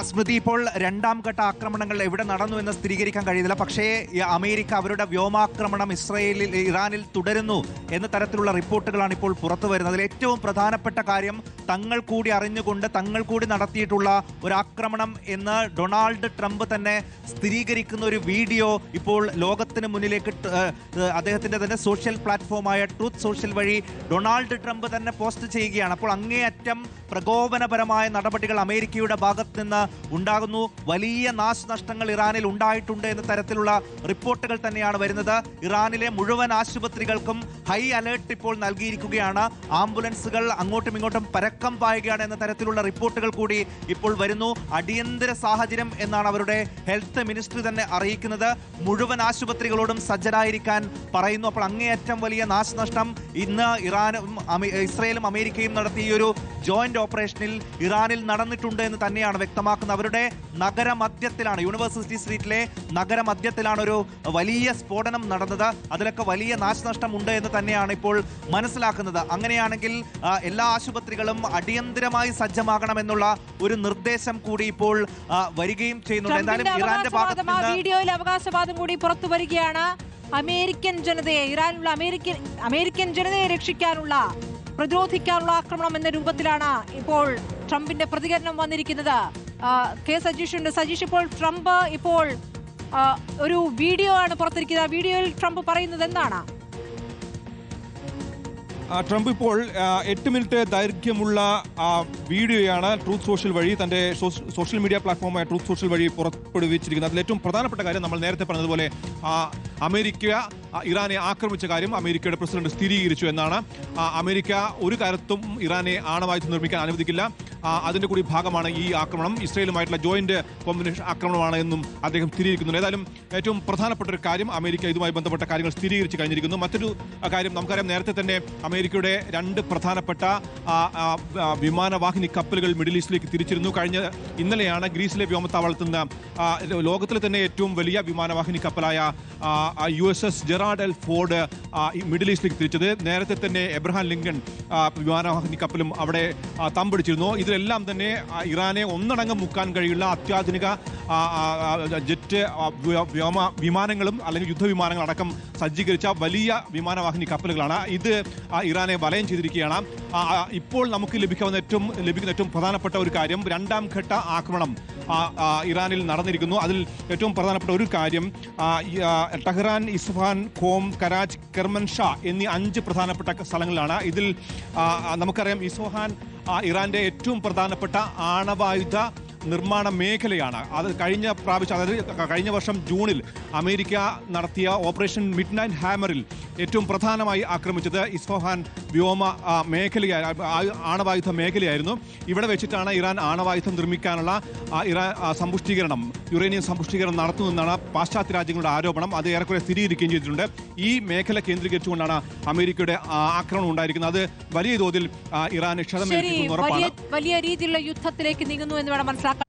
സ്മൃതി, ഇപ്പോൾ രണ്ടാം ഘട്ട ആക്രമണങ്ങൾ എവിടെ നടന്നു എന്ന് സ്ഥിരീകരിക്കാൻ കഴിയുന്നില്ല. പക്ഷേ അമേരിക്ക അവരുടെ വ്യോമാക്രമണം ഇറാനിൽ തുടരുന്നു എന്ന തരത്തിലുള്ള റിപ്പോർട്ടുകളാണ് ഇപ്പോൾ പുറത്തു വരുന്നത്. അതിൽ ഏറ്റവും പ്രധാനപ്പെട്ട കാര്യം തങ്ങൾ കൂടി അറിഞ്ഞുകൊണ്ട് തങ്ങൾ കൂടി നടത്തിയിട്ടുള്ള ഒരു ആക്രമണം എന്ന് ഡൊണാൾഡ് ട്രംപ് തന്നെ സ്ഥിരീകരിക്കുന്ന ഒരു വീഡിയോ ഇപ്പോൾ ലോകത്തിന് മുന്നിലേക്ക് അദ്ദേഹത്തിന്റെ തന്നെ സോഷ്യൽ പ്ലാറ്റ്ഫോമായ ട്രൂത്ത് സോഷ്യൽ വഴി ഡൊണാൾഡ് ട്രംപ് തന്നെ പോസ്റ്റ് ചെയ്യുകയാണ്. അപ്പോൾ അങ്ങേയറ്റം പ്രകോപനപരമായ നടപടികൾ അമേരിക്കയുടെ ഭാഗത്ത് നിന്ന് ഉണ്ടാകുന്നു. വലിയ നാശനഷ്ടങ്ങൾ ഇറാനിൽ ഉണ്ടായിട്ടുണ്ട് എന്ന തരത്തിലുള്ള റിപ്പോർട്ടുകൾ തന്നെയാണ് വരുന്നത്. ഇറാനിലെ മുഴുവൻ ആശുപത്രികൾക്കും ഹൈ അലേർട്ട് ഇപ്പോൾ നൽകിയിരിക്കുകയാണ്. ആംബുലൻസുകൾ അങ്ങോട്ടും ഇങ്ങോട്ടും പരക്കം പായുകയാണ് എന്ന തരത്തിലുള്ള റിപ്പോർട്ടുകൾ കൂടി ഇപ്പോൾ വരുന്നു. അടിയന്തര സാഹചര്യം എന്നാണ് അവരുടെ ഹെൽത്ത് മിനിസ്ട്രി തന്നെ അറിയിക്കുന്നത്. മുഴുവൻ ആശുപത്രികളോടും സജ്ജരായിരിക്കാൻ പറയുന്നു. അപ്പോൾ അങ്ങേയറ്റം വലിയ നാശനഷ്ടം ഇന്ന് ഇസ്രയേലും അമേരിക്കയും നടത്തിയ ഒരു ജോയിന്റ് ഓപ്പറേഷനിൽ ഇറാനിൽ നടന്നിട്ടുണ്ട് എന്ന് തന്നെയാണ് വ്യക്തമാക്കുന്നത്. അവരുടെ നഗരമധ്യത്തിലാണ്, യൂണിവേഴ്സിറ്റി സ്ട്രീറ്റിലെ നഗരമധ്യത്തിലാണ് ഒരു വലിയ സ്ഫോടനം നടന്നത്. അതിലൊക്കെ വലിയ നാശനഷ്ടം ഉണ്ട് എന്ന് തന്നെയാണ് ഇപ്പോൾ മനസ്സിലാക്കുന്നത്. അങ്ങനെയാണെങ്കിൽ എല്ലാ ആശുപത്രികളും അടിയന്തരമായി സജ്ജമാകണമെന്നുള്ള ഒരു നിർദ്ദേശം കൂടി ഇപ്പോൾ വരികയും ചെയ്യുന്നുണ്ട്. എന്തായാലും ഇറാന്റെ ഭാഗത്ത് വീഡിയോയിൽ അവകാശവാദം കൂടി പുറത്തു വരികയാണ്. അമേരിക്കൻ ജനതയെ, ഇറാനിലുള്ള അമേരിക്കൻ ജനതയെ രക്ഷിക്കാനുള്ള, പ്രതിരോധിക്കാനുള്ള ആക്രമണം എന്ന രൂപത്തിലാണ് ഇപ്പോൾ ട്രംപിന്റെ പ്രതികരണം വന്നിരിക്കുന്നത്. കെ സജീഷ് ഉണ്ട്. സജീഷ്, ഇപ്പോൾ ട്രംപ് ഒരു വീഡിയോ ആണ് പുറത്തിരിക്കുന്നത്. വീഡിയോയിൽ ട്രംപ് പറയുന്നത് എന്താണ്? ട്രംപ് ഇപ്പോൾ 8 മിനിറ്റ് ദൈർഘ്യമുള്ള വീഡിയോയാണ് ട്രൂത്ത് സോഷ്യൽ വഴി, തന്റെ സോഷ്യൽ മീഡിയ പ്ലാറ്റ്ഫോമായ ട്രൂത്ത് സോഷ്യൽ വഴി പുറപ്പെടുവിച്ചിരിക്കുന്നത്. അതിൽ ഏറ്റവും പ്രധാനപ്പെട്ട കാര്യം, നമ്മൾ നേരത്തെ പറഞ്ഞതുപോലെ അമേരിക്ക ഇറാനെ ആക്രമിച്ച കാര്യം അമേരിക്കയുടെ പ്രസിഡന്റ് സ്ഥിരീകരിച്ചു എന്നാണ്. അമേരിക്ക ഒരു കാലത്തും ഇറാനെ ആണവായുധം നിർമ്മിക്കാൻ അനുവദിക്കില്ല. അതിന്റെ കൂടി ഭാഗമാണ് ഈ ആക്രമണം. ഇസ്രയേലുമായിട്ടുള്ള ജോയിന്റ് കോമ്പിനേഷൻ ആക്രമണമാണ് എന്നും അദ്ദേഹം സ്ഥിരീകരിക്കുന്നു. ഏതായാലും ഏറ്റവും പ്രധാനപ്പെട്ട ഒരു കാര്യം, അമേരിക്ക ഇതുമായി ബന്ധപ്പെട്ട കാര്യങ്ങൾ സ്ഥിരീകരിച്ചു കഴിഞ്ഞിരിക്കുന്നു. മറ്റൊരു കാര്യം നമുക്കറിയാം, നേരത്തെ തന്നെ അമേരിക്കയുടെ 2 പ്രധാനപ്പെട്ട വിമാനവാഹിനി കപ്പലുകൾ മിഡിൽ ഈസ്റ്റിലേക്ക് തിരിച്ചിരുന്നു. ഇന്നലെയാണ് ഗ്രീസിലെ വ്യോമത്താവളത്തിൽ നിന്ന് ലോകത്തിലെ തന്നെ ഏറ്റവും വലിയ വിമാനവാഹിനി കപ്പലായ USS Gerald L Ford middle ഈസ്റ്റിലേക്ക് തിരിച്ചത്. നേരത്തെ തന്നെ എബ്രഹാം ലിങ്കൺ വിമാനവാഹിനി കപ്പലും അവിടെ തമ്പടിച്ചിരുന്നു. ഇതിലെല്ലാം തന്നെ ഇറാനെ ഒന്നടങ്കം മുക്കാൻ കഴിയുള്ള അത്യാധുനിക ജെറ്റ് വിമാനങ്ങളും അല്ലെങ്കിൽ യുദ്ധവിമാനങ്ങൾ അടക്കം സജ്ജീകരിച്ച വലിയ വിമാനവാഹിനി കപ്പലുകളാണ്. ഇത് ഇറാനെ വലയം ചെയ്തിരിക്കുകയാണ്. ഇപ്പോൾ നമുക്ക് ലഭിക്കുന്ന ഏറ്റവും പ്രധാനപ്പെട്ട ഒരു കാര്യം, രണ്ടാം ഘട്ട ആക്രമണം ഇറാനിൽ നടന്നിരിക്കുന്നു. അതിൽ ഏറ്റവും പ്രധാനപ്പെട്ട ഒരു കാര്യം, ടെഹ്റാൻ, ഇസ്ഫഹാൻ, ഖോം, കരാച്ച്, കെർമൻഷാ എന്നീ 5 പ്രധാനപ്പെട്ട സ്ഥലങ്ങളിലാണ്. ഇതിൽ നമുക്കറിയാം, ഇസ്ഫഹാൻ ഇറാന്റെ ഏറ്റവും പ്രധാനപ്പെട്ട ആണവായുധ നിർമ്മാണ മേഖലയാണ്. അത് കഴിഞ്ഞ വർഷം ജൂണിൽ അമേരിക്ക നടത്തിയ ഓപ്പറേഷൻ മിഡ് നൈറ്റ് ഹാമറിൽ ഏറ്റവും പ്രധാനമായി ആക്രമിച്ചത് ഇസ്ഫഹാൻ വ്യോമ ആണവായുധ മേഖലയായിരുന്നു. ഇവിടെ വെച്ചിട്ടാണ് ഇറാൻ ആണവായുധം നിർമ്മിക്കാനുള്ള യുറേനിയം സമ്പുഷ്ടീകരണം നടത്തുന്നതെന്നാണ് പാശ്ചാത്യ രാജ്യങ്ങളുടെ ആരോപണം. അത് ഏറെക്കുറെ സ്ഥിരീകരിക്കുകയും ചെയ്തിട്ടുണ്ട്. ഈ മേഖല കേന്ദ്രീകരിച്ചുകൊണ്ടാണ് അമേരിക്കയുടെ ആക്രമണം ഉണ്ടായിരിക്കുന്നത്. അത് വലിയ തോതിൽ ഇറാന് ക്ഷതമേൽപ്പിക്കുന്ന ഉറപ്പാണ്. വലിയ രീതിയിലുള്ള യുദ്ധത്തിലേക്ക് നീങ്ങുന്നു എന്ന് വേണം മനസ്സിലാക്കാൻ.